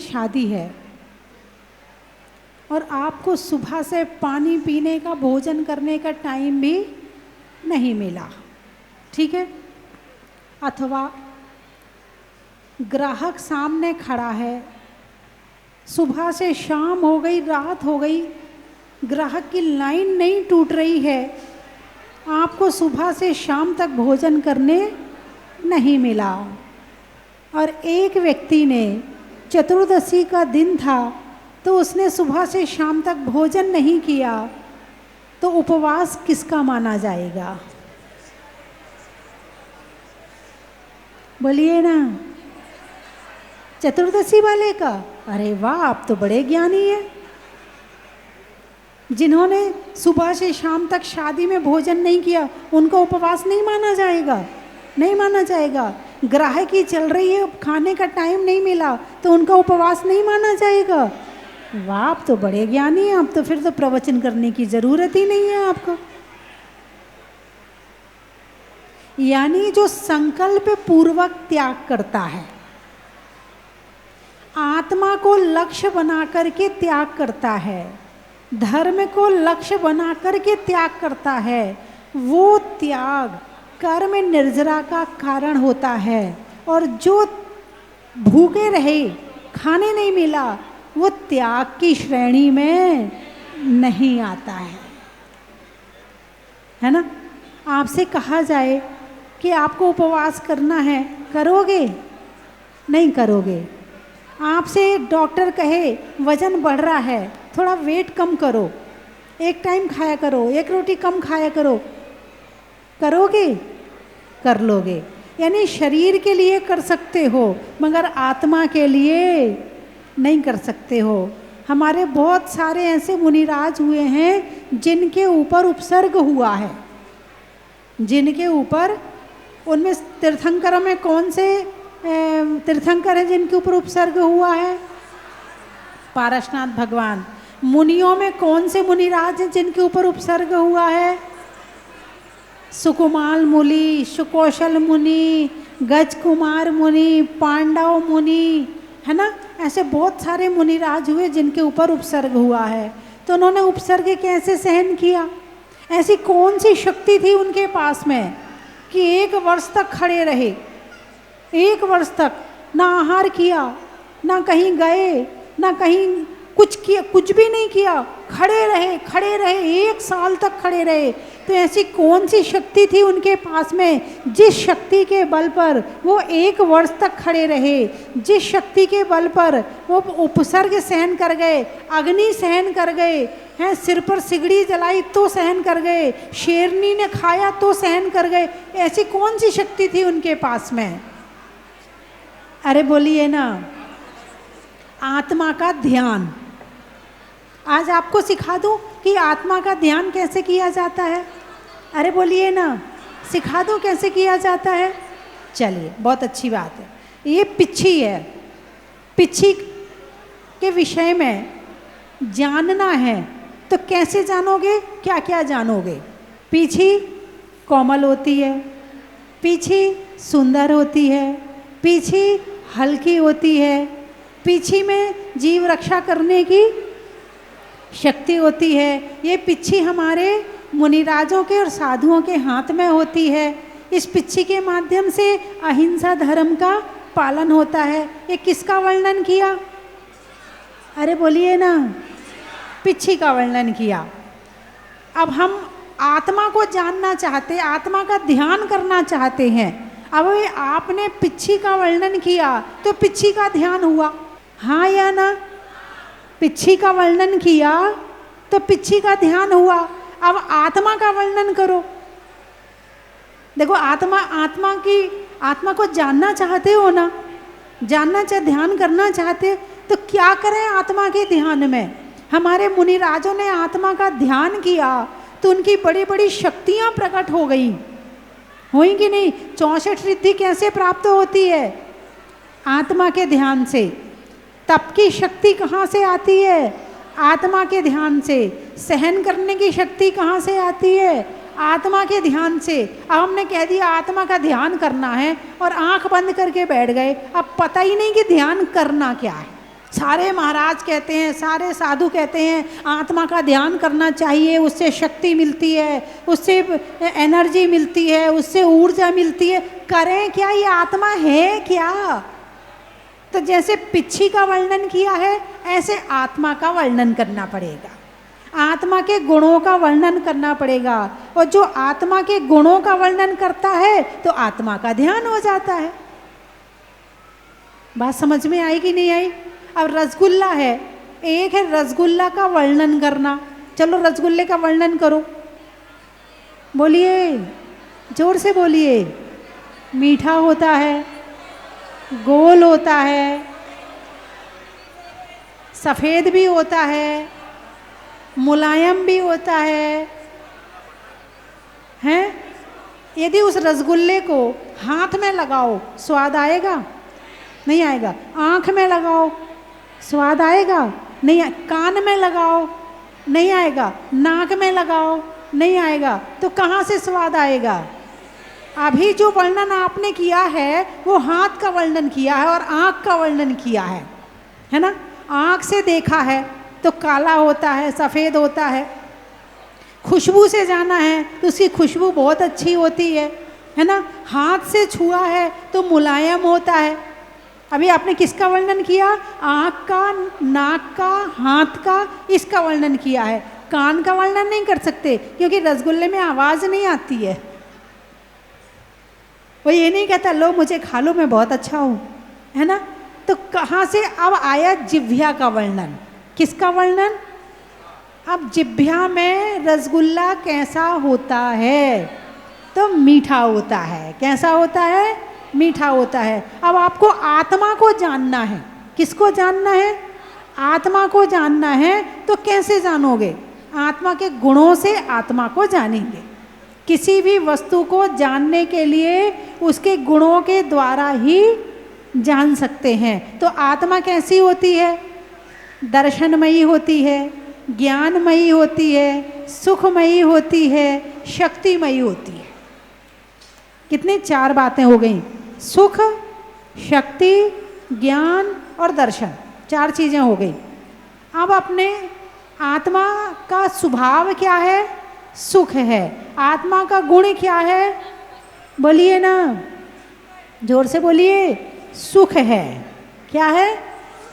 शादी है और आपको सुबह से पानी पीने का, भोजन करने का टाइम भी नहीं मिला, ठीक है। अथवा ग्राहक सामने खड़ा है, सुबह से शाम हो गई, रात हो गई, ग्राहक की लाइन नहीं टूट रही है, आपको सुबह से शाम तक भोजन करने नहीं मिला। और एक व्यक्ति ने, चतुर्दशी का दिन था, तो उसने सुबह से शाम तक भोजन नहीं किया, तो उपवास किसका माना जाएगा? बोलिए ना, चतुर्दशी वाले का? अरे वाह, आप तो बड़े ज्ञानी हैं। जिन्होंने सुबह से शाम तक शादी में भोजन नहीं किया, उनका उपवास नहीं माना जाएगा? नहीं माना जाएगा। ग्राहकी चल रही है, खाने का टाइम नहीं मिला, तो उनका उपवास नहीं माना जाएगा? वाह, आप तो बड़े ज्ञानी हैं। आप तो फिर तो प्रवचन करने की ज़रूरत ही नहीं है आपको। यानी जो संकल्प पूर्वक त्याग करता है, आत्मा को लक्ष्य बना करके त्याग करता है, धर्म को लक्ष्य बना करके त्याग करता है, वो त्याग कर्म निर्जरा का कारण होता है। और जो भूखे रहे, खाने नहीं मिला, वो त्याग की श्रेणी में नहीं आता है ना। आपसे कहा जाए कि आपको उपवास करना है, करोगे? नहीं करोगे। आपसे डॉक्टर कहे वजन बढ़ रहा है, थोड़ा वेट कम करो, एक टाइम खाया करो, एक रोटी कम खाया करो, करोगे? कर लोगे। यानी शरीर के लिए कर सकते हो, मगर आत्मा के लिए नहीं कर सकते हो। हमारे बहुत सारे ऐसे मुनिराज हुए हैं जिनके ऊपर उपसर्ग हुआ है, जिनके ऊपर, उनमें तीर्थंकरों में कौन से तीर्थंकर हैं जिनके ऊपर उपसर्ग हुआ है? पारसनाथ भगवान। मुनियों में कौन से मुनिराज हैं जिनके ऊपर उपसर्ग हुआ है? सुकुमाल मुनि, सुकौशल मुनि, गज कुमार मुनि, पांडव मुनि, है ना। ऐसे बहुत सारे मुनिराज हुए जिनके ऊपर उपसर्ग हुआ है। तो उन्होंने उपसर्ग कैसे सहन किया? ऐसी कौन सी शक्ति थी उनके पास में कि 1 वर्ष तक खड़े रहे? 1 वर्ष तक ना आहार किया, ना कहीं गए, ना कहीं कुछ किया, कुछ भी नहीं किया, खड़े रहे, खड़े रहे, 1 साल तक खड़े रहे। तो ऐसी कौन सी शक्ति थी उनके पास में जिस शक्ति के बल पर वो 1 वर्ष तक खड़े रहे, जिस शक्ति के बल पर वो उपसर्ग सहन कर गए, अग्नि सहन कर गए, हैं, सिर पर सिगड़ी जलाई तो सहन कर गए, शेरनी ने खाया तो सहन कर गए। ऐसी कौन सी शक्ति थी उनके पास में? अरे बोलिए ना, आत्मा का ध्यान। आज आपको सिखा दूं कि आत्मा का ध्यान कैसे किया जाता है। अरे बोलिए ना, सिखा दूं कैसे किया जाता है। चलिए, बहुत अच्छी बात है। ये पिच्छी है, पिच्छी के विषय में जानना है तो कैसे जानोगे? क्या क्या जानोगे? पीछी कोमल होती है, पीछी सुंदर होती है, पीछी हल्की होती है, पीछी में जीव रक्षा करने की शक्ति होती है। ये पिच्छी हमारे मुनिराजों के और साधुओं के हाथ में होती है। इस पिच्छी के माध्यम से अहिंसा धर्म का पालन होता है। ये किसका वर्णन किया? अरे बोलिए ना, पिच्छी का वर्णन किया। अब हम आत्मा को जानना चाहते, आत्मा का ध्यान करना चाहते हैं। अब आपने पिच्छी का वर्णन किया तो पिच्छी का ध्यान हुआ, हाँ या ना? पिच्छी का वर्णन किया तो पिच्छी का ध्यान हुआ। अब आत्मा का वर्णन करो। देखो, आत्मा को जानना चाहते हो ना, ध्यान करना चाहते, तो क्या करें आत्मा के ध्यान में? हमारे मुनिराजों ने आत्मा का ध्यान किया तो उनकी बड़ी बड़ी शक्तियां प्रकट हो गई, हुई कि नहीं? 64 रिद्धि कैसे प्राप्त होती है? आत्मा के ध्यान से। तप की शक्ति कहाँ से आती है? आत्मा के ध्यान से। सहन करने की शक्ति कहाँ से आती है? आत्मा के ध्यान से। अब हमने कह दिया आत्मा का ध्यान करना है और आंख बंद करके बैठ गए, अब पता ही नहीं कि ध्यान करना क्या है। सारे महाराज कहते हैं, सारे साधु कहते हैं आत्मा का ध्यान करना चाहिए, उससे शक्ति मिलती है, उससे एनर्जी मिलती है, उससे ऊर्जा मिलती है। करें क्या? ये आत्मा है क्या? तो जैसे पिच्छी का वर्णन किया है ऐसे आत्मा का वर्णन करना पड़ेगा, आत्मा के गुणों का वर्णन करना पड़ेगा। और जो आत्मा के गुणों का वर्णन करता है तो आत्मा का ध्यान हो जाता है। बात समझ में आई कि नहीं आई? अब रसगुल्ला है, एक है रसगुल्ला का वर्णन करना। चलो रसगुल्ले का वर्णन करो, बोलिए, जोर से बोलिए। मीठा होता है, गोल होता है, सफ़ेद भी होता है, मुलायम भी होता है। हैं? यदि उस रसगुल्ले को हाथ में लगाओ स्वाद आएगा? नहीं आएगा। आँख में लगाओ स्वाद आएगा? नहीं। कान में लगाओ नहीं आएगा, नाक में लगाओ नहीं आएगा, तो कहाँ से स्वाद आएगा? अभी जो वर्णन आपने किया है वो हाथ का वर्णन किया है और आँख का वर्णन किया है ना? आँख से देखा है तो काला होता है, सफ़ेद होता है। खुशबू से जाना है तो उसकी खुशबू बहुत अच्छी होती है ना? हाथ से छुआ है तो मुलायम होता है। अभी आपने किसका वर्णन किया? आँख का, नाक का, हाथ का, इसका वर्णन किया है। कान का वर्णन नहीं कर सकते क्योंकि रसगुल्ले में आवाज़ नहीं आती है। वो ये नहीं कहता लो मुझे खा लो मैं बहुत अच्छा हूँ, है ना? तो कहाँ से अब आया जिह्वा का वर्णन? किसका वर्णन? अब जिह्वा में रसगुल्ला कैसा होता है? तो मीठा होता है। कैसा होता है? मीठा होता है। अब आपको आत्मा को जानना है। किसको जानना है? आत्मा को जानना है। तो कैसे जानोगे? आत्मा के गुणों से आत्मा को जानेंगे। किसी भी वस्तु को जानने के लिए उसके गुणों के द्वारा ही जान सकते हैं। तो आत्मा कैसी होती है? दर्शनमयी होती है, ज्ञानमयी होती है, सुखमयी होती है, शक्तिमयी होती है। कितनी? 4 बातें हो गई। सुख, शक्ति, ज्ञान और दर्शन, 4 चीज़ें हो गई। अब अपने आत्मा का स्वभाव क्या है? सुख है। आत्मा का गुण क्या है? बोलिए ना, जोर से बोलिए। सुख है। क्या है?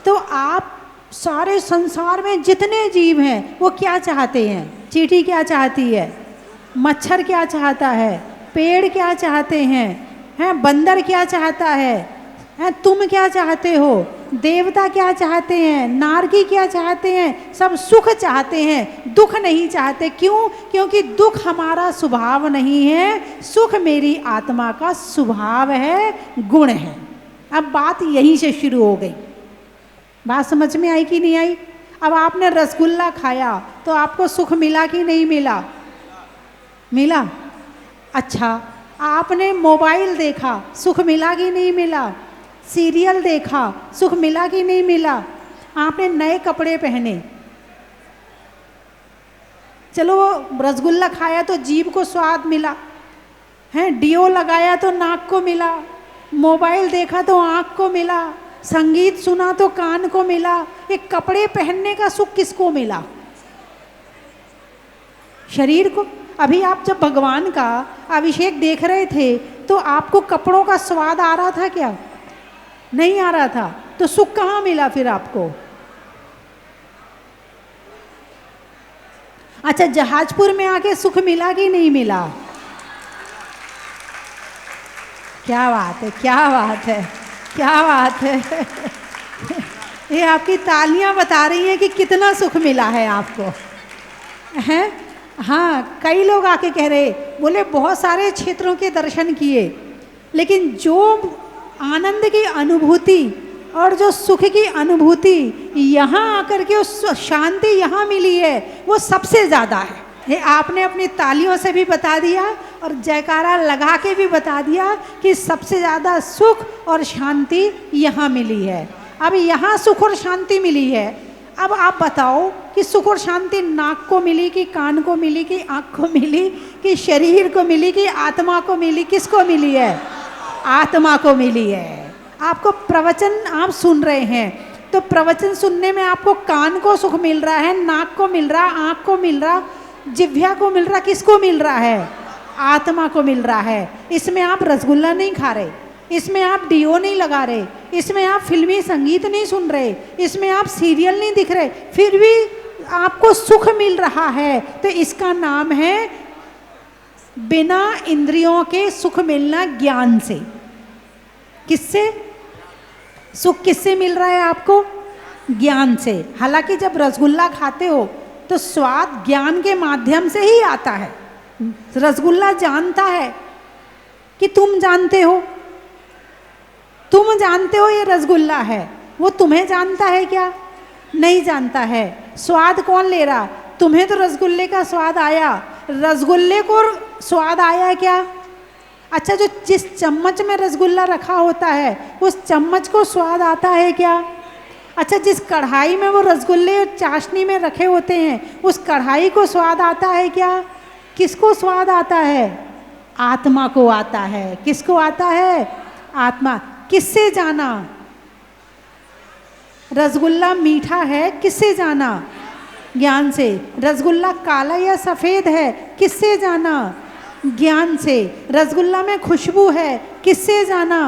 तो आप सारे संसार में जितने जीव हैं वो क्या चाहते हैं? चींटी क्या चाहती है? मच्छर क्या चाहता है? पेड़ क्या चाहते हैं? बंदर क्या चाहता है? तुम क्या चाहते हो? देवता क्या चाहते हैं? नारकी क्या चाहते हैं? सब सुख चाहते हैं, दुख नहीं चाहते। क्यों? क्योंकि दुख हमारा स्वभाव नहीं है, सुख मेरी आत्मा का स्वभाव है, गुण है। अब बात यहीं से शुरू हो गई। बात समझ में आई कि नहीं आई? अब आपने रसगुल्ला खाया तो आपको सुख मिला कि नहीं मिला? मिला। अच्छा, आपने मोबाइल देखा, सुख मिला कि नहीं मिला? सीरियल देखा, सुख मिला कि नहीं मिला? आपने नए कपड़े पहने, चलो रसगुल्ला खाया तो जीभ को स्वाद मिला, डियो लगाया तो नाक को मिला, मोबाइल देखा तो आँख को मिला, संगीत सुना तो कान को मिला। ये कपड़े पहनने का सुख किसको मिला? शरीर को। अभी आप जब भगवान का अभिषेक देख रहे थे तो आपको कपड़ों का स्वाद आ रहा था क्या? नहीं आ रहा था। तो सुख कहाँ मिला फिर आपको? अच्छा, जहाजपुर में आके सुख मिला कि नहीं मिला? क्या बात है, क्या बात है, क्या बात है। ये आपकी तालियां बता रही हैं कि कितना सुख मिला है आपको, हैं? हाँ, कई लोग आके कह रहे, बोले बहुत सारे क्षेत्रों के दर्शन किए, लेकिन जो आनंद की अनुभूति और जो सुख की अनुभूति यहाँ आकर के उस शांति यहाँ मिली है वो सबसे ज़्यादा है। ये आपने अपनी तालियों से भी बता दिया और जयकारा लगा के भी बता दिया कि सबसे ज़्यादा सुख और शांति यहाँ मिली है। अब यहाँ सुख और शांति मिली है। अब आप बताओ कि सुख और शांति नाक को मिली कि कान को मिली कि आँख को मिली कि शरीर को मिली कि आत्मा को मिली? किसको मिली है? आत्मा को मिली है। आपको प्रवचन आप सुन रहे हैं, तो प्रवचन सुनने में आपको कान को सुख मिल रहा है, नाक को मिल रहा, आँख को मिल रहा, जिह्वा को मिल रहा, किसको मिल रहा है? आत्मा को मिल रहा है। इसमें आप रसगुल्ला नहीं खा रहे, इसमें आप डीओ नहीं लगा रहे, इसमें आप फिल्मी संगीत नहीं सुन रहे, इसमें आप सीरियल नहीं दिख रहे, फिर भी आपको सुख मिल रहा है। तो इसका नाम है बिना इंद्रियों के सुख मिलना ज्ञान से। किससे सुख, किससे मिल रहा है आपको? ज्ञान से। हालांकि जब रसगुल्ला खाते हो तो स्वाद ज्ञान के माध्यम से ही आता है। रसगुल्ला जानता है कि तुम जानते हो, तुम जानते हो ये रसगुल्ला है, वो तुम्हें जानता है क्या? नहीं जानता है। स्वाद कौन ले रहा? तुम्हें तो रसगुल्ले का स्वाद आया, रसगुल्ले को स्वाद आया क्या? अच्छा, जो जिस चम्मच में रसगुल्ला रखा होता है उस चम्मच को स्वाद आता है क्या? अच्छा, जिस कढ़ाई में वो रसगुल्ले चाशनी में रखे होते हैं उस कढ़ाई को स्वाद आता है क्या? किसको स्वाद आता है? आत्मा को आता है। किसको आता है? आत्मा। किससे जाना? रसगुल्ला मीठा है, किससे जाना? ज्ञान से। रसगुल्ला काला या सफ़ेद है, किससे जाना? ज्ञान से। रसगुल्ला में खुशबू है, किससे जाना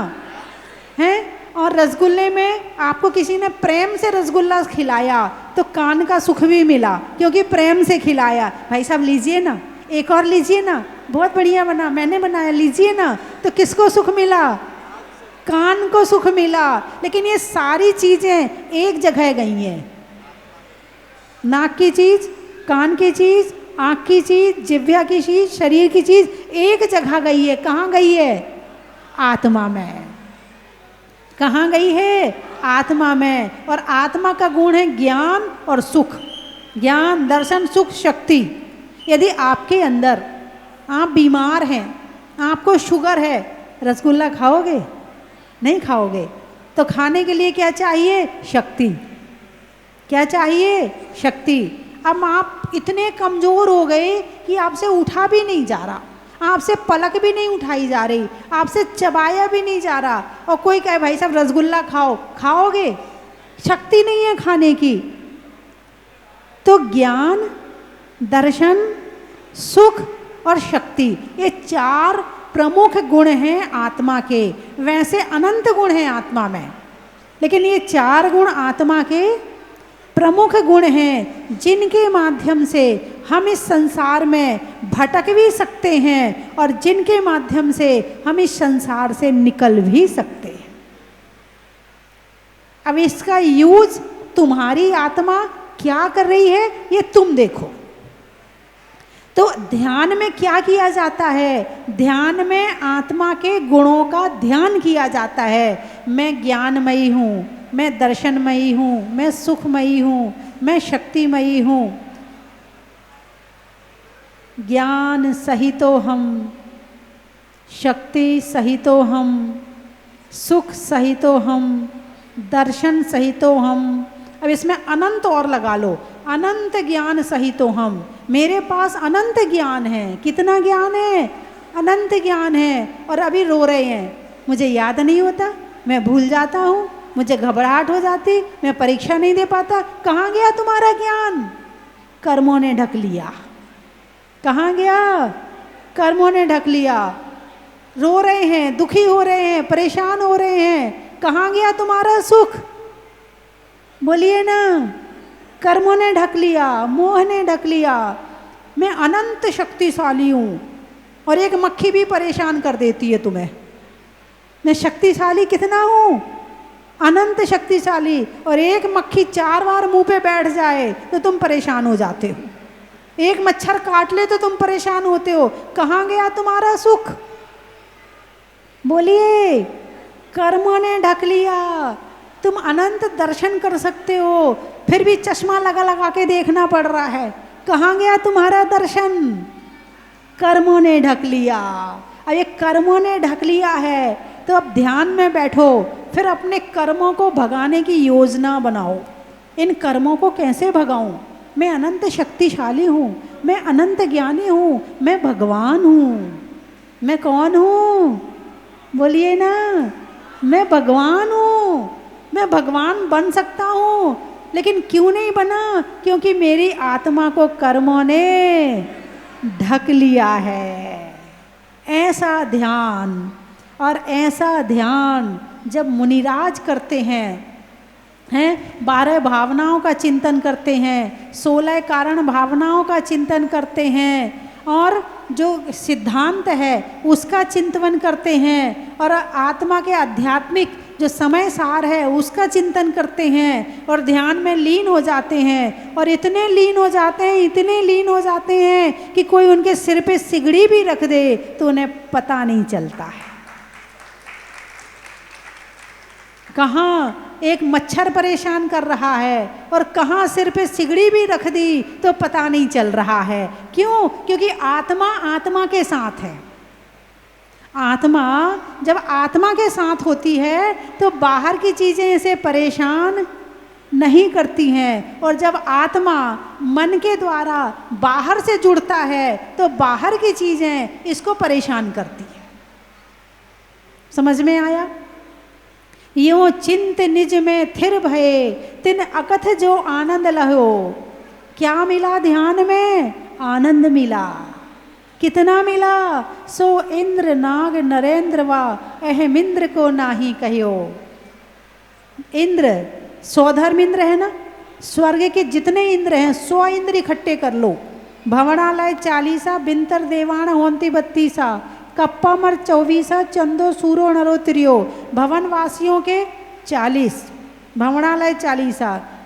है? और रसगुल्ले में आपको किसी ने प्रेम से रसगुल्ला खिलाया तो कान का सुख भी मिला, क्योंकि प्रेम से खिलाया। भाई साहब लीजिए ना, एक और लीजिए ना, बहुत बढ़िया बना, मैंने बनाया, लीजिए ना। तो किसको सुख मिला? कान को सुख मिला। लेकिन ये सारी चीज़ें एक जगह गई हैं। नाक की चीज़, कान की चीज़, आँख की चीज़, जिह्वा की चीज़, शरीर की चीज़ एक जगह गई है। कहाँ गई है? आत्मा में। कहाँ गई है? आत्मा में। और आत्मा का गुण है ज्ञान और सुख। ज्ञान, दर्शन, सुख, शक्ति। यदि आपके अंदर, आप बीमार हैं, आपको शुगर है, रसगुल्ला खाओगे? नहीं खाओगे। तो खाने के लिए क्या चाहिए? शक्ति। क्या चाहिए? शक्ति। अब आप इतने कमज़ोर हो गए कि आपसे उठा भी नहीं जा रहा, आपसे पलक भी नहीं उठाई जा रही, आपसे चबाया भी नहीं जा रहा, और कोई कहे भाई साहब रसगुल्ला खाओ, खाओगे? शक्ति नहीं है खाने की। तो ज्ञान, दर्शन, सुख और शक्ति, ये चार प्रमुख गुण हैं आत्मा के। वैसे अनंत गुण हैं आत्मा में, लेकिन ये चार गुण आत्मा के प्रमुख गुण हैं, जिनके माध्यम से हम इस संसार में भटक भी सकते हैं और जिनके माध्यम से हम इस संसार से निकल भी सकते हैं। अब इसका यूज तुम्हारी आत्मा क्या कर रही है ये तुम देखो। तो ध्यान में क्या किया जाता है? ध्यान में आत्मा के गुणों का ध्यान किया जाता है। मैं ज्ञानमयी हूँ, मैं दर्शनमयी हूँ, मैं सुखमयी हूँ, मैं शक्तिमयी हूँ। ज्ञान सही तो हम, शक्ति सही तो हम, सुख सही तो हम, दर्शन सही तो हम। अब इसमें अनंत और लगा लो, अनंत ज्ञान सही तो हम। मेरे पास अनंत ज्ञान है। कितना ज्ञान है? अनंत ज्ञान है। और अभी रो रहे हैं, मुझे याद नहीं होता, मैं भूल जाता हूँ, मुझे घबराहट हो जाती, मैं परीक्षा नहीं दे पाता। कहाँ गया तुम्हारा ज्ञान? कर्मों ने ढक लिया। कहाँ गया? कर्मों ने ढक लिया। रो रहे हैं, दुखी हो रहे हैं, परेशान हो रहे हैं। कहाँ गया तुम्हारा सुख? बोलिए ना। कर्मों ने ढक लिया, मोह ने ढक लिया। मैं अनंत शक्तिशाली हूँ, और एक मक्खी भी परेशान कर देती है तुम्हें। मैं शक्तिशाली कितना हूँ? अनंत शक्तिशाली। और एक मक्खी 4 बार मुंह पे बैठ जाए तो तुम परेशान हो जाते हो। एक मच्छर काट ले तो तुम परेशान होते हो। कहाँ गया तुम्हारा सुख? बोलिए। कर्मों ने ढक लिया। तुम अनंत दर्शन कर सकते हो, फिर भी चश्मा लगा लगा के देखना पड़ रहा है। कहाँ गया तुम्हारा दर्शन? कर्मों ने ढक लिया। अब ये कर्मों ने ढक लिया है, तो अब ध्यान में बैठो, फिर अपने कर्मों को भगाने की योजना बनाओ। इन कर्मों को कैसे भगाऊं? मैं अनंत शक्तिशाली हूँ, मैं अनंत ज्ञानी हूँ, मैं भगवान हूँ। मैं कौन हूँ? बोलिए ना। मैं भगवान हूँ। मैं भगवान बन सकता हूँ, लेकिन क्यों नहीं बना? क्योंकि मेरी आत्मा को कर्मों ने ढक लिया है। ऐसा ध्यान, और ऐसा ध्यान जब मुनिराज करते हैं 12 भावनाओं का चिंतन करते हैं, 16 कारण भावनाओं का चिंतन करते हैं, और जो सिद्धांत है उसका चिंतन करते हैं, और आत्मा के आध्यात्मिक जो समय सार है उसका चिंतन करते हैं, और ध्यान में लीन हो जाते हैं। और इतने लीन हो जाते हैं, इतने लीन हो जाते हैं कि कोई उनके सिर पे सिगड़ी भी रख दे तो उन्हें पता नहीं चलता है। कहाँ एक मच्छर परेशान कर रहा है और कहाँ सिर पे सिगड़ी भी रख दी तो पता नहीं चल रहा है। क्यों? क्योंकि आत्मा आत्मा के साथ है। आत्मा जब आत्मा के साथ होती है तो बाहर की चीज़ें इसे परेशान नहीं करती हैं, और जब आत्मा मन के द्वारा बाहर से जुड़ता है तो बाहर की चीज़ें इसको परेशान करती है। समझ में आया? यो चिंत निज में थिर भये, तिन अकथ जो आनंद लहो। क्या मिला ध्यान में? आनंद मिला। कितना मिला? सो इंद्र नाग नरेंद्र वा अहमिंद्र को नाही कहियो। इंद्र, स्वधर्म इंद्र है ना, स्वर्ग के जितने इंद्र हैं 100 इंद्र इकट्ठे कर लो। भवनालय 40, बिंतर देवाण होंती 32, कप्पामर 24, चंदो सूरो नरो त्रियो। भवन वासियों के 40, भवनालय 40,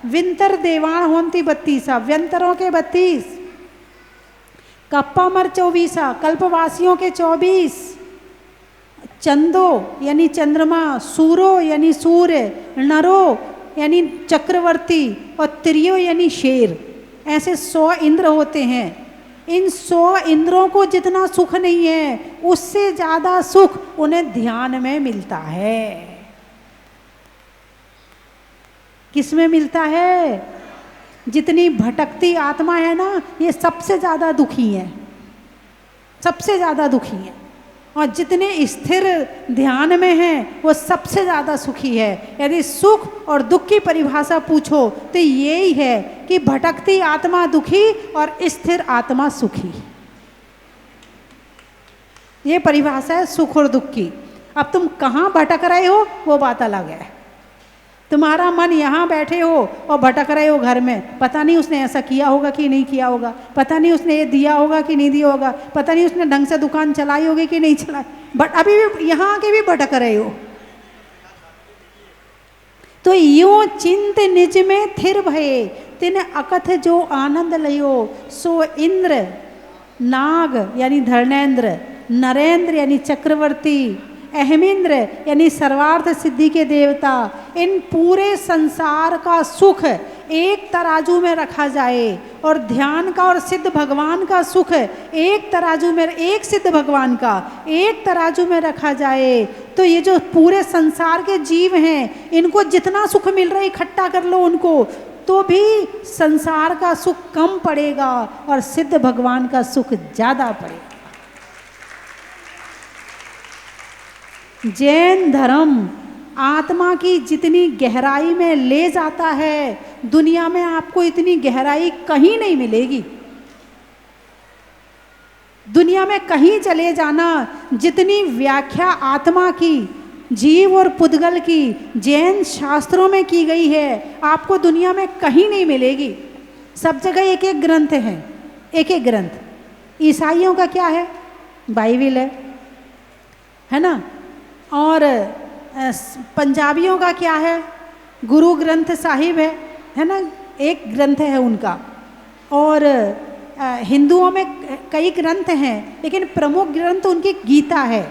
विंतर देवाण होंती 32, व्यंतरों के 32, कप्पामर 24, कल्पवासियों के 24, चंदो यानी चंद्रमा, सूरो यानी सूर्य, नरो यानी चक्रवर्ती, और त्रियो यानी शेर। ऐसे 100 इंद्र होते हैं। इन 100 इंद्रों को जितना सुख नहीं है उससे ज़्यादा सुख उन्हें ध्यान में मिलता है। किस में मिलता है? जितनी भटकती आत्मा है ना, ये सबसे ज़्यादा दुखी है, सबसे ज़्यादा दुखी है, और जितने स्थिर ध्यान में हैं वो सबसे ज़्यादा सुखी है। यदि सुख और दुख की परिभाषा पूछो तो यही है कि भटकती आत्मा दुखी और स्थिर आत्मा सुखी। ये परिभाषा है सुख और दुख की। अब तुम कहाँ भटक रहे हो वो बात अलग है। तुम्हारा मन यहाँ बैठे हो और भटक रहे हो घर में, पता नहीं उसने ऐसा किया होगा कि नहीं किया होगा, पता नहीं उसने ये दिया होगा कि नहीं दिया होगा, पता नहीं उसने ढंग से दुकान चलाई होगी कि नहीं चलाई, बट अभी भी यहाँ आके भी भटक रहे हो। तो यूं चिंत निज में थिर भये, तिन अकथ जो आनंद लयो। सो इंद्र, नाग यानी धर्मेंद्र, नरेंद्र यानी चक्रवर्ती, अहमिंद्र यानी सर्वार्थ सिद्धि के देवता, इन पूरे संसार का सुख एक तराजू में रखा जाए और ध्यान का और सिद्ध भगवान का सुख एक तराजू में, एक सिद्ध भगवान का एक तराजू में रखा जाए, तो ये जो पूरे संसार के जीव हैं इनको जितना सुख मिल रहा है इकट्ठा कर लो उनको, तो भी संसार का सुख कम पड़ेगा और सिद्ध भगवान का सुख ज़्यादा पड़ेगा। जैन धर्म आत्मा की जितनी गहराई में ले जाता है, दुनिया में आपको इतनी गहराई कहीं नहीं मिलेगी। दुनिया में कहीं चले जाना, जितनी व्याख्या आत्मा की, जीव और पुद्गल की जैन शास्त्रों में की गई है, आपको दुनिया में कहीं नहीं मिलेगी। सब जगह एक एक ग्रंथ है, एक एक ग्रंथ। ईसाइयों का क्या है? बाइबिल है ना। और पंजाबियों का क्या है? गुरु ग्रंथ साहिब है ना, एक ग्रंथ है उनका। और हिंदुओं में कई ग्रंथ हैं, लेकिन प्रमुख ग्रंथ उनकी गीता है।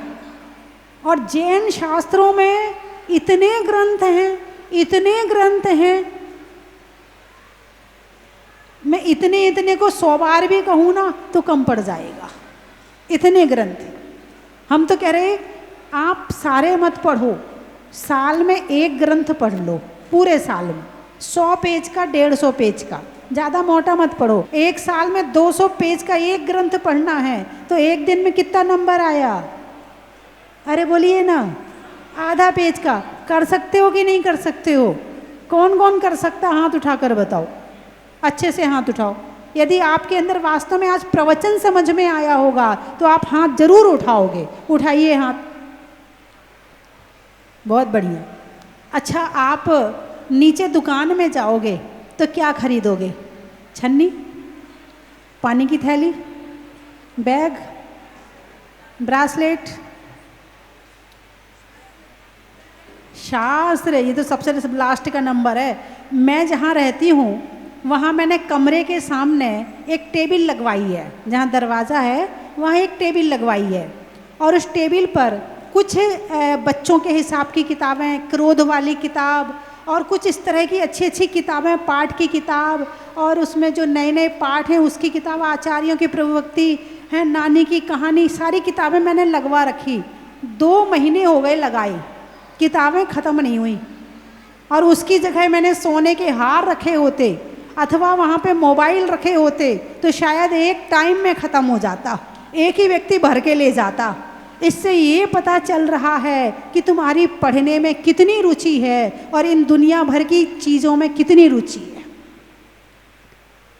और जैन शास्त्रों में इतने ग्रंथ हैं, इतने ग्रंथ हैं, मैं इतने इतने को 100 बार भी कहूँ ना तो कम पड़ जाएगा, इतने ग्रंथ। हम तो कह रहे आप सारे मत पढ़ो, साल में एक ग्रंथ पढ़ लो, पूरे साल में 100 पेज का, 150 पेज का, ज़्यादा मोटा मत पढ़ो। एक साल में 200 पेज का एक ग्रंथ पढ़ना है तो एक दिन में कितना नंबर आया? अरे बोलिए ना, आधा पेज का, कर सकते हो कि नहीं कर सकते हो? कौन कौन कर सकता, हाथ उठाकर बताओ, अच्छे से हाथ उठाओ। यदि आपके अंदर वास्तव में आज प्रवचन समझ में आया होगा तो आप हाथ जरूर उठाओगे। उठाइए हाथ, बहुत बढ़िया। अच्छा, आप नीचे दुकान में जाओगे तो क्या खरीदोगे? छन्नी, पानी की थैली, बैग, ब्रासलेट, शास्त्र। ये तो सबसे लास्ट का नंबर है। मैं जहाँ रहती हूँ वहाँ मैंने कमरे के सामने एक टेबल लगवाई है, जहाँ दरवाज़ा है वहाँ एक टेबल लगवाई है, और उस टेबल पर कुछ बच्चों के हिसाब की किताबें, क्रोध वाली किताब, और कुछ इस तरह की अच्छी अच्छी किताबें, पाठ की किताब, और उसमें जो नए नए पाठ हैं उसकी किताब, आचार्यों की प्रवृत्ति है, नानी की कहानी, सारी किताबें मैंने लगवा रखी। 2 महीने हो गए लगाए, किताबें ख़त्म नहीं हुई। और उसकी जगह मैंने सोने के हार रखे होते अथवा वहाँ पे मोबाइल रखे होते तो शायद एक टाइम में ख़त्म हो जाता, एक ही व्यक्ति भर के ले जाता। इससे ये पता चल रहा है कि तुम्हारी पढ़ने में कितनी रुचि है और इन दुनिया भर की चीज़ों में कितनी रुचि है।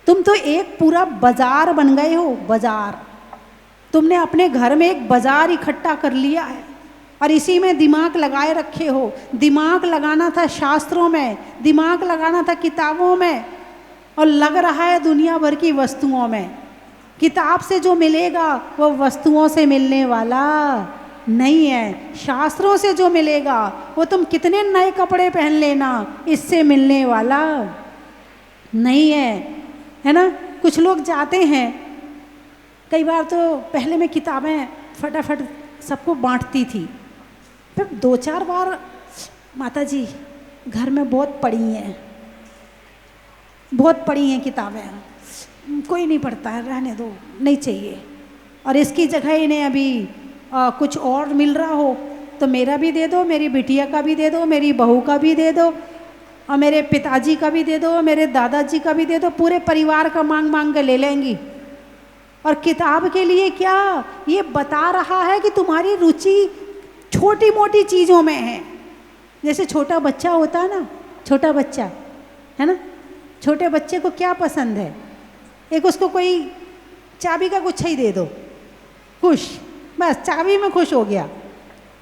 तुम तो एक पूरा बाजार बन गए हो, बाजार। तुमने अपने घर में एक बाजार इकट्ठा कर लिया है और इसी में दिमाग लगाए रखे हो। दिमाग लगाना था शास्त्रों में, दिमाग लगाना था किताबों में, और लग रहा है दुनिया भर की वस्तुओं में। किताब से जो मिलेगा वो वस्तुओं से मिलने वाला नहीं है, शास्त्रों से जो मिलेगा वो तुम कितने नए कपड़े पहन लेना, इससे मिलने वाला नहीं है ना। कुछ लोग जाते हैं, कई बार तो पहले मैं किताबें फटाफट सबको बांटती थी, फिर 2-4 बार माता जी घर में बहुत पड़ी हैं, बहुत पड़ी हैं किताबें, कोई नहीं पढ़ता है, रहने दो, नहीं चाहिए। और इसकी जगह इन्हें अभी कुछ और मिल रहा हो तो मेरा भी दे दो, मेरी बिटिया का भी दे दो, मेरी बहू का भी दे दो, और मेरे पिताजी का भी दे दो, मेरे दादाजी का भी दे दो, पूरे परिवार का मांग मांग के ले लेंगी। और किताब के लिए क्या, ये बता रहा है कि तुम्हारी रुचि छोटी मोटी चीज़ों में है। जैसे छोटा बच्चा होता है ना, छोटा बच्चा है ना, छोटे बच्चे को क्या पसंद है? एक उसको कोई चाबी का गुच्छा ही दे दो, खुश, बस चाबी में खुश हो गया।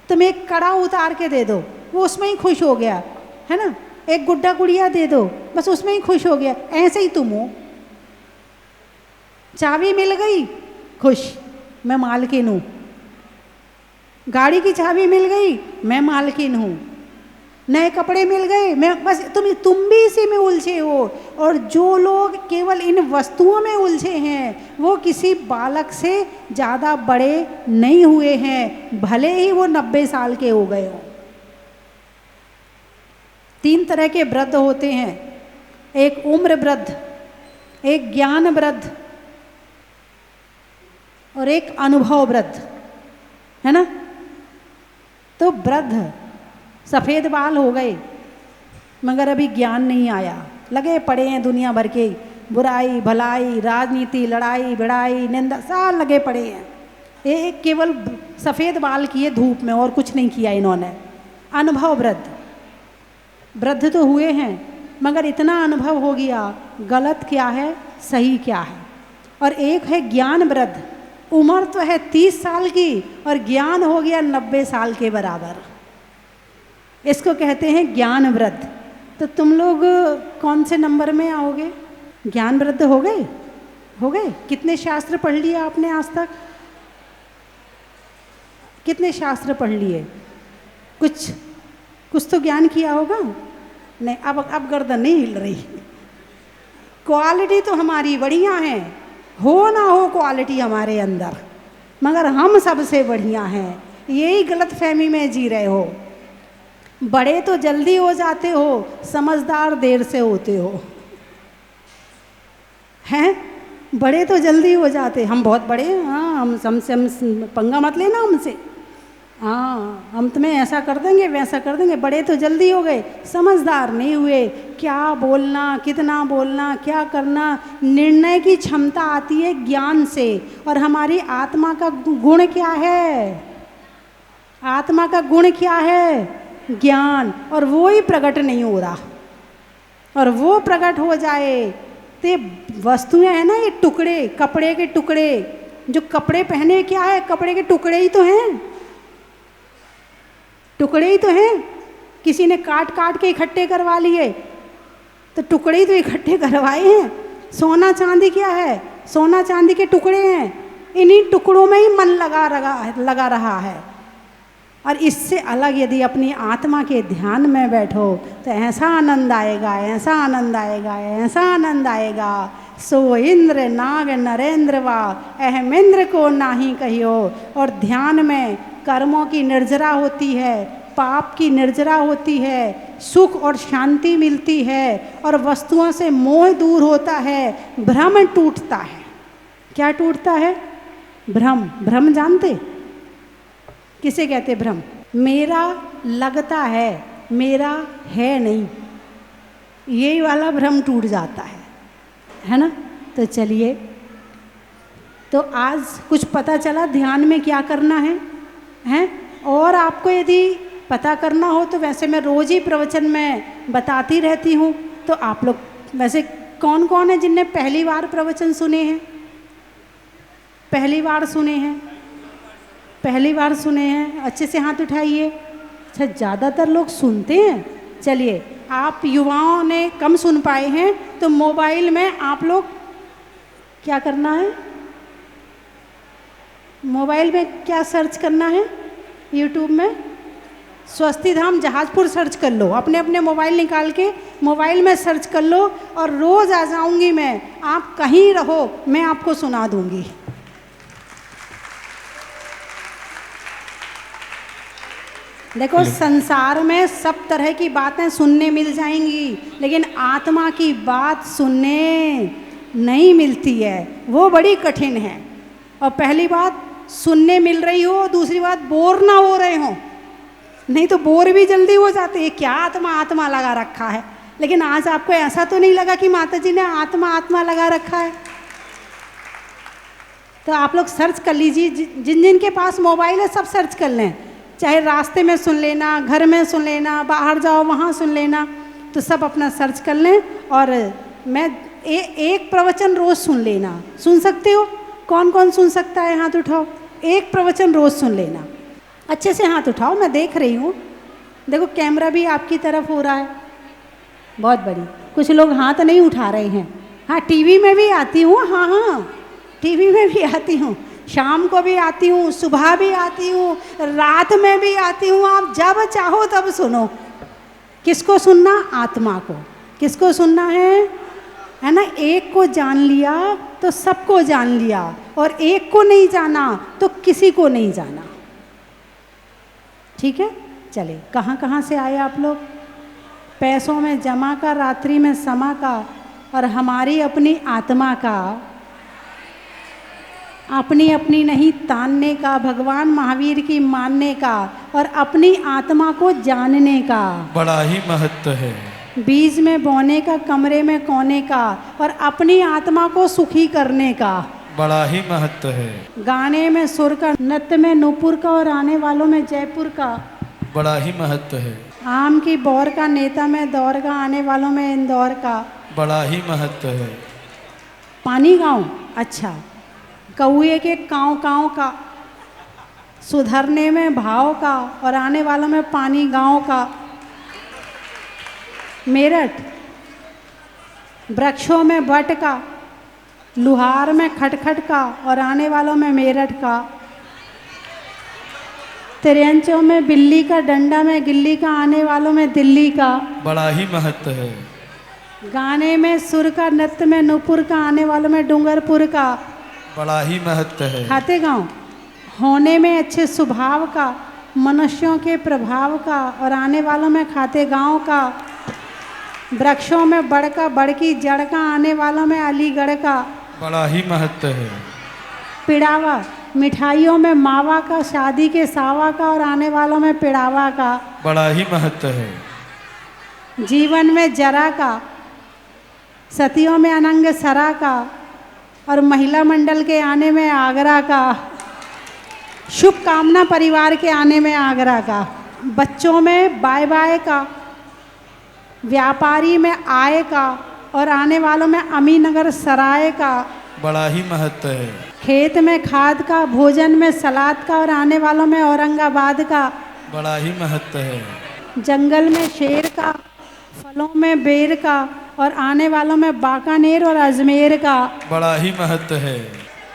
तुम एक कड़ा उतार के दे दो, वो उसमें ही खुश हो गया, है ना। एक गुड्डा गुड़िया दे दो, बस उसमें ही खुश हो गया। ऐसे ही तुम हो, चाबी मिल गई, खुश, मैं मालकिन हूँ। गाड़ी की चाबी मिल गई, मैं मालकिन हूँ। नए कपड़े मिल गए, मैं बस, तुम भी इसी में उलझे हो। और जो लोग केवल इन वस्तुओं में उलझे हैं वो किसी बालक से ज़्यादा बड़े नहीं हुए हैं, भले ही वो 90 साल के हो गए हों। 3 तरह के वृद्ध होते हैं, एक उम्र वृद्ध, एक ज्ञान वृद्ध और एक अनुभव वृद्ध, है ना। तो वृद्ध सफ़ेद बाल हो गए मगर अभी ज्ञान नहीं आया, लगे पड़े हैं दुनिया भर के बुराई भलाई, राजनीति, लड़ाई भिड़ाई, निंदा, सब लगे पड़े हैं। एक केवल सफ़ेद बाल किए धूप में और कुछ नहीं किया इन्होंने। अनुभव वृद्ध, वृद्ध तो हुए हैं मगर इतना अनुभव हो गया गलत क्या है सही क्या है। और एक है ज्ञान वृद्ध, उम्र तो है 30 साल की और ज्ञान हो गया 90 साल के बराबर, इसको कहते हैं ज्ञान वृद्ध। तो तुम लोग कौन से नंबर में आओगे? ज्ञान वृद्ध हो गए? हो गए? कितने शास्त्र पढ़ लिए आपने आज तक? कितने शास्त्र पढ़ लिए? कुछ तो ज्ञान किया होगा। नहीं, अब गर्दन नहीं हिल रही। क्वालिटी तो हमारी बढ़िया है, हो ना हो क्वालिटी हमारे अंदर, मगर हम सबसे बढ़िया हैं। यही गलतफहमी में जी रहे हो। बड़े तो जल्दी हो जाते हो, समझदार देर से होते हो। हैं? बड़े तो जल्दी हो जाते, हम बहुत बड़े हैं, हाँ, हमसे पंगा मत लेना हमसे, हाँ, हम तुम्हें ऐसा कर देंगे वैसा कर देंगे। बड़े तो जल्दी हो गए, समझदार नहीं हुए। क्या बोलना, कितना बोलना, क्या करना, निर्णय की क्षमता आती है ज्ञान से। और हमारी आत्मा का गुण क्या है? आत्मा का गुण क्या है? ज्ञान, और वो ही प्रकट नहीं हो रहा। और वो प्रकट हो जाए तो ये वस्तुएं हैं ना, ये टुकड़े, कपड़े के टुकड़े, जो कपड़े पहने क्या है, कपड़े के टुकड़े ही तो हैं, टुकड़े ही तो हैं। किसी ने काट काट के इकट्ठे करवा लिए तो टुकड़े ही तो इकट्ठे करवाए हैं। सोना चांदी क्या है, सोना चांदी के टुकड़े हैं, इन्हीं टुकड़ों में ही मन लगा रहा है। और इससे अलग यदि अपनी आत्मा के ध्यान में बैठो तो ऐसा आनंद आएगा, ऐसा आनंद आएगा, ऐसा आनंद आएगा। सो इंद्र नाग नरेंद्र वा अहमेंद्र को नाही कहियो। और ध्यान में कर्मों की निर्जरा होती है, पाप की निर्जरा होती है, सुख और शांति मिलती है, और वस्तुओं से मोह दूर होता है, भ्रम टूटता है। क्या टूटता है? भ्रम। भ्रम जानते किसे कहते? भ्रम। मेरा लगता है, मेरा है नहीं, यही वाला भ्रम टूट जाता है ना। तो चलिए, तो आज कुछ पता चला ध्यान में क्या करना है, हैं? और आपको यदि पता करना हो तो वैसे मैं रोज़ ही प्रवचन में बताती रहती हूँ। तो आप लोग वैसे कौन कौन है जिनने पहली बार प्रवचन सुने हैं? पहली बार सुने हैं? पहली बार सुने हैं? अच्छे से हाथ उठाइए। अच्छा, ज़्यादातर लोग सुनते हैं। चलिए, आप युवाओं ने कम सुन पाए हैं तो मोबाइल में आप लोग क्या करना है, मोबाइल में क्या सर्च करना है, यूट्यूब में स्वस्ति धाम जहाजपुर सर्च कर लो। अपने अपने मोबाइल निकाल के मोबाइल में सर्च कर लो, और रोज़ आ जाऊंगी मैं, आप कहीं रहो मैं आपको सुना दूंगी। देखो, संसार में सब तरह की बातें सुनने मिल जाएंगी, लेकिन आत्मा की बात सुनने नहीं मिलती है, वो बड़ी कठिन है। और पहली बात सुनने मिल रही हो, दूसरी बात बोर ना हो रहे हो, नहीं तो बोर भी जल्दी हो जाते हैं। क्या आत्मा आत्मा लगा रखा है। लेकिन आज आपको ऐसा तो नहीं लगा कि माता जी ने आत्मा आत्मा लगा रखा है। तो आप लोग सर्च कर लीजिए, जिन जिन के पास मोबाइल है सब सर्च कर लें, चाहे रास्ते में सुन लेना, घर में सुन लेना, बाहर जाओ वहाँ सुन लेना, तो सब अपना सर्च कर लें। और मैं एक प्रवचन रोज़ सुन लेना। सुन सकते हो? कौन कौन सुन सकता है? हाथ उठाओ। एक प्रवचन रोज़ सुन लेना। अच्छे से हाथ उठाओ, मैं देख रही हूँ। देखो, कैमरा भी आपकी तरफ हो रहा है, बहुत बड़ी। कुछ लोग हाथ नहीं उठा रहे हैं। हाँ, टीवी में भी आती हूँ, हाँ हाँ, टीवी में भी आती हूँ, शाम को भी आती हूँ, सुबह भी आती हूँ, रात में भी आती हूँ। आप जब चाहो तब सुनो। किसको सुनना? आत्मा को। किसको सुनना है ना? एक को जान लिया तो सबको जान लिया, और एक को नहीं जाना तो किसी को नहीं जाना। ठीक है? चले, कहाँ कहाँ से आए आप लोग? पैसों में जमा का, रात्रि में समा का, और हमारी अपनी आत्मा का, अपनी अपनी नहीं तानने का, भगवान महावीर की मानने का, और अपनी आत्मा को जानने का बड़ा ही महत्व है। बीज में बोने का, कमरे में कोने का, और अपनी आत्मा को सुखी करने का बड़ा ही महत्व है। गाने में सुर का, नृत्य में नूपुर का, और आने वालों में जयपुर का बड़ा ही महत्व है। आम की बौर का, नेता में दौर का, आने वालों में इंदौर का बड़ा ही महत्व है। पानी गाँव, अच्छा, कौए के काँव काँव का, सुधरने में भाव का, और आने वालों में पानी गाँव का। मेरठ, वृक्षों में बट का, लुहार में खटखट का, और आने वालों में मेरठ का। तिरंचों में बिल्ली का, डंडा में गिल्ली का, आने वालों में दिल्ली का बड़ा ही महत्व है। गाने में सुर का, नृत्य में नूपुर का, आने वालों में डूंगरपुर का बड़ा ही महत्व है। खाते गाँव, होने में अच्छे स्वभाव का, मनुष्यों के प्रभाव का, और आने वालों में खाते गाँव का। वृक्षों में बड़ का, बड़ की जड़ का, आने वालों में अलीगढ़ का बड़ा ही महत्व है। पिड़ावा, मिठाइयों में मावा का, शादी के सावा का, और आने वालों में पिड़ावा का बड़ा ही महत्व है। जीवन में जरा का, सतियों में अनंग सरा का, और महिला मंडल के आने में आगरा का, शुभ कामना परिवार के आने में आगरा का। बच्चों में बाय बाय का, व्यापारी में आय का और आने वालों में अमीनगर सराय का, बड़ा ही महत्व है। खेत में खाद का, भोजन में सलाद का और आने वालों में औरंगाबाद का, बड़ा ही महत्व है। जंगल में शेर का, फलों में बेर का और आने वालों में बाकानेर और अजमेर का, बड़ा ही महत्व है।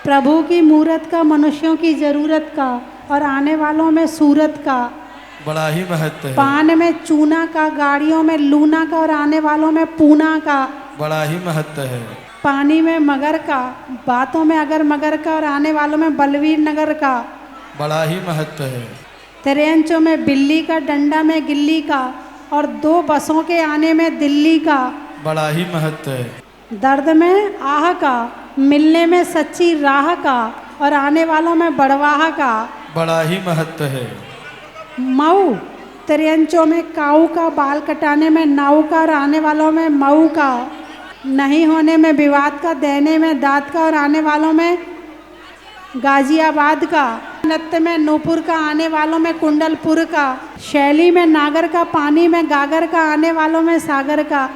प्रभु की मूरत का, मनुष्यों की जरूरत का और आने वालों में सूरत का, बड़ा ही महत्व है। पान में चूना का, गाड़ियों में लूना का और आने वालों में पूना का, बड़ा ही महत्व है। पानी में मगर का, बातों में अगर मगर का और आने वालों में बलवीर नगर का, बड़ा ही महत्व है। त्रियंचों में बिल्ली का, डंडा में गिल्ली का और 2 बसों के आने में दिल्ली का, बड़ा ही महत्व है। दर्द में आह का, मिलने में सच्ची राह का और आने वालों में बड़वाह का, बड़ा ही महत्व है। मऊ, त्रियंचों में काऊ का, बाल कटाने में नाऊ का और आने वालों में मऊ का, नहीं होने में विवाद का, देने में दांत का और आने वालों में गाजियाबाद का, नत्य में नूपुर का, आने वालों में कुंडलपुर का, शैली में नागर का, पानी में गागर का, आने वालों में सागर का।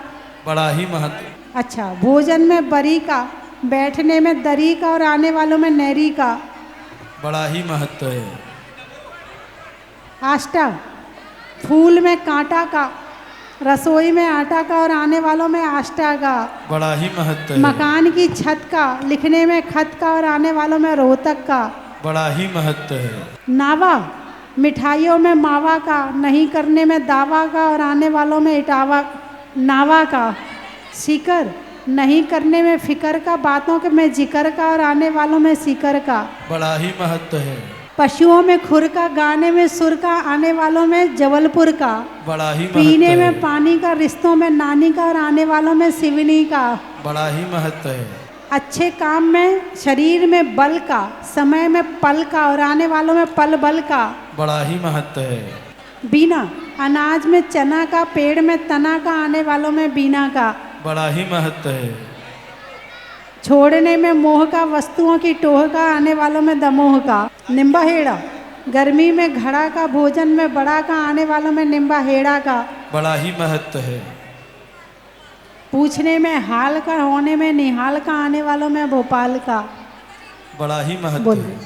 बड़ा ही महत्व। अच्छा, भोजन में बरी का, बैठने में दरी का और आने वालों में नहरी का, बड़ा ही महत्व है। आष्टा, फूल में कांटा का, रसोई में आटा का और आने वालों में आष्टा का, बड़ा ही महत्व है। मकान की छत का, लिखने में खत का और आने वालों में रोहतक का, बड़ा ही महत्व है। नावा, मिठाइयों में मावा का, नहीं करने में दावा का और आने वालों में इटावा नावा का, सीकर, नहीं करने में फिकर का, बातों के में जिक्र का और आने वालों में सीकर का, बड़ा ही महत्व है। पशुओं में खुर का, गाने में सुर का, आने वालों में जबलपुर का, बड़ा ही महत्व पीने है। में पानी का, रिश्तों में नानी का और आने वालों में सिवनी का, बड़ा ही महत्व है। अच्छे काम में, शरीर में बल का, समय में पल का और आने वालों में पल बल का, बड़ा ही महत्व है। बीना, अनाज में चना का, पेड़ में तना का, आने वालों में बीना का, बड़ा ही महत्व है। छोड़ने में मोह का, वस्तुओं की टोह का, आने वालों में दमोह का, निम्बा हेड़ा, गर्मी में घड़ा का, भोजन में बड़ा का, आने वालों में निम्बा हेड़ा का, बड़ा ही महत्व है। पूछने में हाल का, होने में निहाल का, आने वालों में भोपाल का। बड़ा ही महत्व है।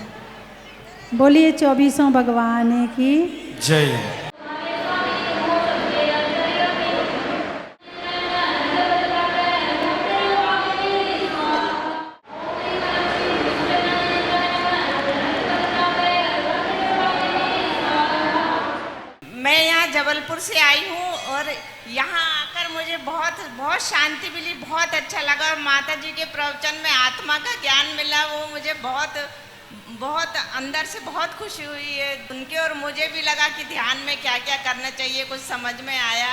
बोलिए 24 भगवान की जय। मैं यहाँ जबलपुर से आई हूँ और यहाँ आकर मुझे बहुत बहुत शांति मिली, बहुत अच्छा लगा। माता जी के प्रवचन में आत्मा का ज्ञान मिला, वो मुझे बहुत बहुत अंदर से बहुत खुशी हुई है उनके, और मुझे भी लगा कि ध्यान में क्या क्या करना चाहिए, कुछ समझ में आया।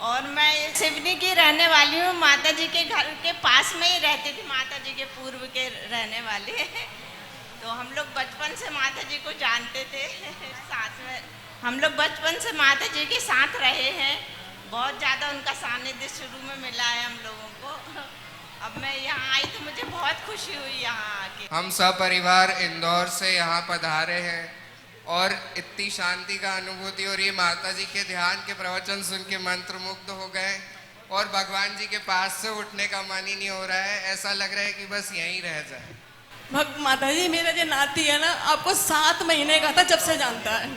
और मैं सिवनी की रहने वाली हूँ, माता जी के घर के पास में ही रहती थी, माता जी के पूर्व के रहने वाले तो हम लोग बचपन से माता जी को जानते थे साथ में हम लोग बचपन से माता जी के साथ रहे हैं, बहुत ज़्यादा उनका सानिध्य शुरू में मिला है हम लोगों को। अब मैं यहाँ आई तो मुझे बहुत खुशी हुई यहाँ आके। हम सब परिवार इंदौर से यहाँ पधारे हैं और इतनी शांति का अनुभूति हो रही है। माता जी के ध्यान के प्रवचन सुन के मंत्रमुग्ध हो गए और भगवान जी के पास से उठने का मन ही नहीं हो रहा है, ऐसा लग रहा है कि बस यहीं रह जाए। माता जी, मेरा जो नाती है ना, आपको 7 महीने का था जब से जानता है,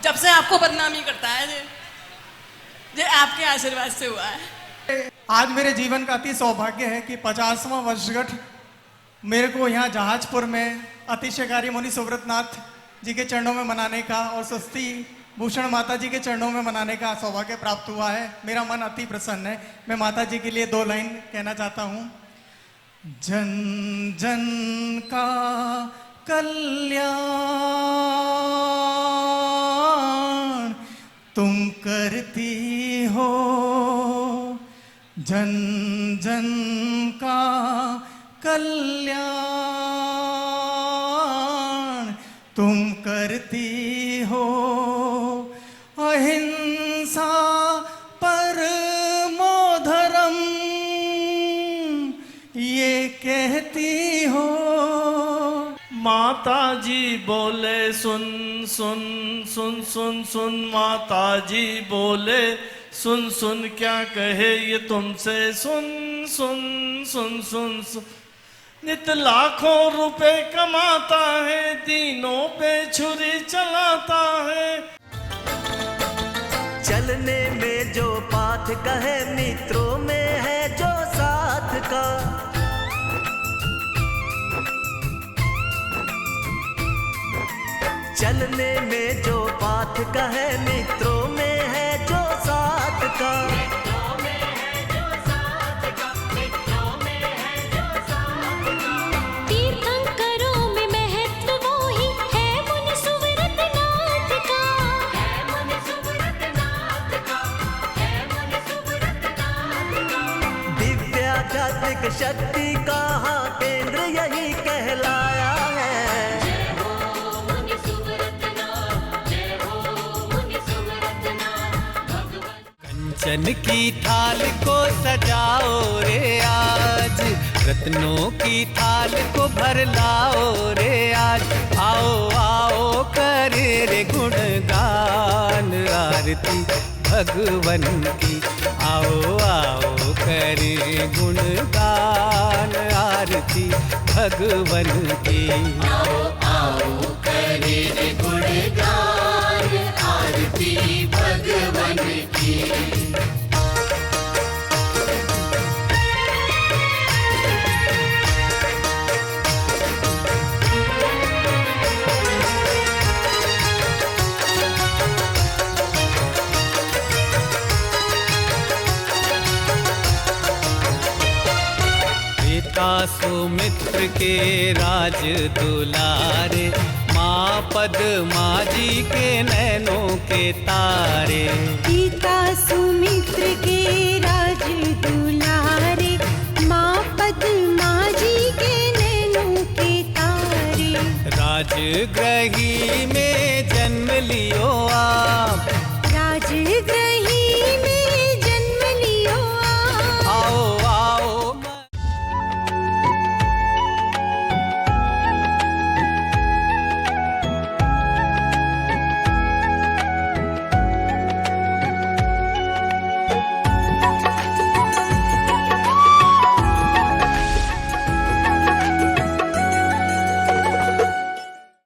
जब से आपको बदनामी करता है, जो आपके आशीर्वाद से हुआ है। आज मेरे जीवन का अति सौभाग्य है कि 50वां वर्षगांठ मेरे को यहाँ जहाजपुर में अतिशयकारी मुनि सुव्रतनाथ जी के चरणों में मनाने का और स्वस्ति भूषण माता जी के चरणों में मनाने का सौभाग्य प्राप्त हुआ है। मेरा मन अति प्रसन्न है। मैं माता जी के लिए 2 लाइन कहना चाहता हूँ। जन जन का कल्याण तुम करती हो, जन जन का कल्याण तुम करती हो, अहिंसा परमो धर्म ये कहती हो। माता जी बोले सुन सुन सुन सुन सुन माता जी बोले, सुन सुन क्या कहे ये तुमसे, सुन सुन सुन सुन सुन। नित लाखों रुपए कमाता है, दीनों पे छुरी चलाता है। चलने में जो पाथ कहे, मित्रों में है जो साथ का। चलने में जो पाथ कहे, मित्रों में है जो साथ का। तीर्थंकरों में महत्व वो ही है मुनि सुव्रत नाथ का। दिव्याध्यात्मिक शक्ति का हाँ केंद्र यही कहलाया है। कंचन की थाल को सजाओ रे आज, रत्नों की थाल को भर लाओ रे आज। आओ आओ करे रे गुणगान आरती भगवन की। आओ आओ करे गुणगान आरती भगवन की। आओ आओ करे रे गुणगान आरती भगवन की। पिता सुमित्र के राज दुलारे, माँ पद्मा जी के नैनों के तारे। पिता सुमित्र के राज दुलारे, माँ पद्मा जी के नैनों के तारे। राजगृही में जन्म लियो